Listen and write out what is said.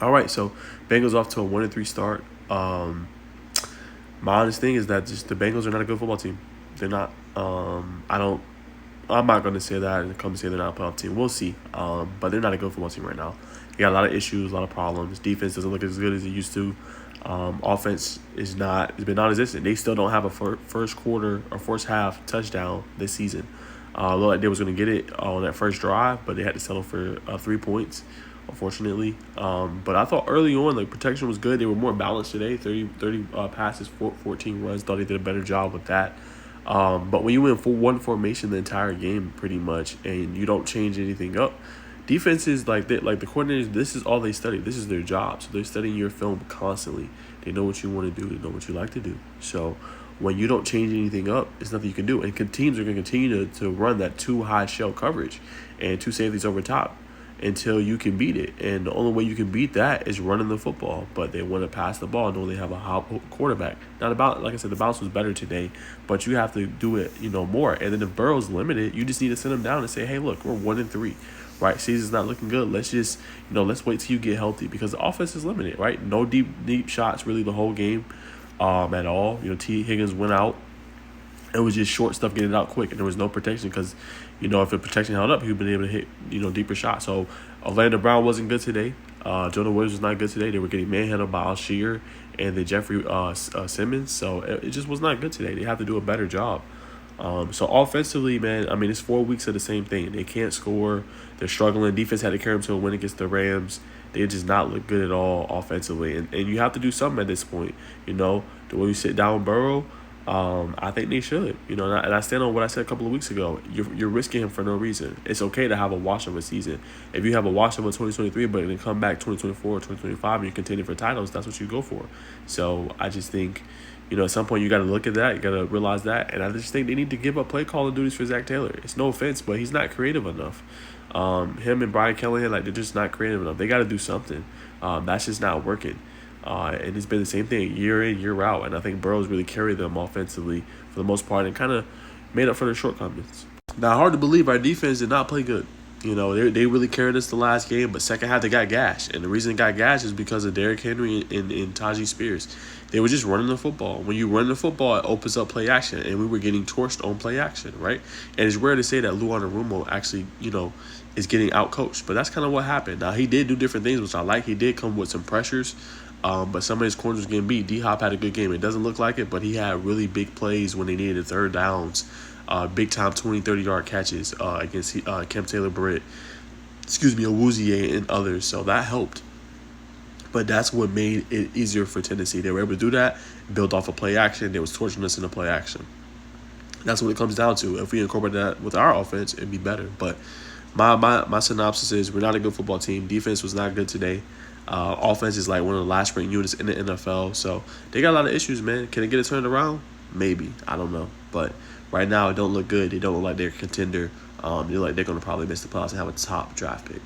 All right, so Bengals off to a 1-3 start. My honest thing is that just the Bengals are not a good football team. They're not. I don't. I'm not going to say that and come say they're not a playoff team. We'll see. But they're not a good football team right now. They got a lot of issues, a lot of problems. Defense doesn't look as good as it used to. Offense is not. It's been non-existent. They still don't have a first quarter or first half touchdown this season. Looked like they was going to get it on that first drive, but they had to settle for 3 points, unfortunately. But I thought early on, like, protection was good. They were more balanced today. 30 passes, 14 runs. Thought they did a better job with that. But when you win for one formation the entire game, pretty much, and you don't change anything up, defenses like that, like the coordinators, this is all they study. This is their job. So they're studying your film constantly. They know what you want to do. They know what you like to do. So when you don't change anything up, it's nothing you can do. And teams are going to continue to run that too high shell coverage and two safeties over top until you can beat it. And the only way you can beat that is running the football. But they want to pass the ball and they have a hot quarterback. Not about, like I said, the bounce was better today, but you have to do it, more. And then if Burrow's limited, you just need to send him down and say, hey, look, we're 1-3. Right, season's not looking good. Let's just, let's wait till you get healthy because the offense is limited. Right, no deep shots really the whole game, at all. T. Higgins went out. It was just short stuff getting it out quick, and there was no protection because, if the protection held up, he would have been able to hit, deeper shots. So Orlando Brown wasn't good today. Jonah Williams was not good today. They were getting manhandled by Alshire and the Jeffrey Simmons. So it just was not good today. They have to do a better job. So offensively, man, I mean, it's 4 weeks of the same thing. They can't score. They're struggling. Defense had to carry them to a win against the Rams. They just not look good at all offensively. And you have to do something at this point. The way you sit down Burrow, I think they should. And I stand on what I said a couple of weeks ago. You're risking him for no reason. It's okay to have a wash of a season. If you have a wash of a 2023, but then come back 2024 or 2025 and you're contending for titles, that's what you go for. So I just think, at some point you got to look at that. You got to realize that. And I just think they need to give up play calling duties for Zach Taylor. It's no offense, but he's not creative enough. Him and Brian Callahan, they're just not creative enough. They got to do something. That's just not working. And it's been the same thing year in, year out. And I think Burrow's really carried them offensively for the most part and kind of made up for their shortcomings. Now, hard to believe our defense did not play good. They really carried us the last game, but second half they got gashed. And the reason they got gashed is because of Derrick Henry and Tajee Spears. They were just running the football. When you run the football, it opens up play action, and we were getting torched on play action, right? And it's rare to say that Luan Arumo actually, is getting out-coached. But that's kind of what happened. Now, he did do different things, which I like. He did come with some pressures, but some of his corners was getting beat. D-Hop had a good game. It doesn't look like it, but he had really big plays when they needed third downs. Big-time 20, 30-yard catches against Kemp Taylor-Britt, Awuzie and others. So that helped. But that's what made it easier for Tennessee. They were able to do that, build off of play action. They was torturing us in the play action. That's what it comes down to. If we incorporate that with our offense, it'd be better. But my synopsis is we're not a good football team. Defense was not good today. Offense is like one of the last ranked units in the NFL. So they got a lot of issues, man. Can they get it turned around? Maybe. I don't know. But right now, it don't look good. They don't look like they're a contender. They look like they're going to probably miss the playoffs and have a top draft pick.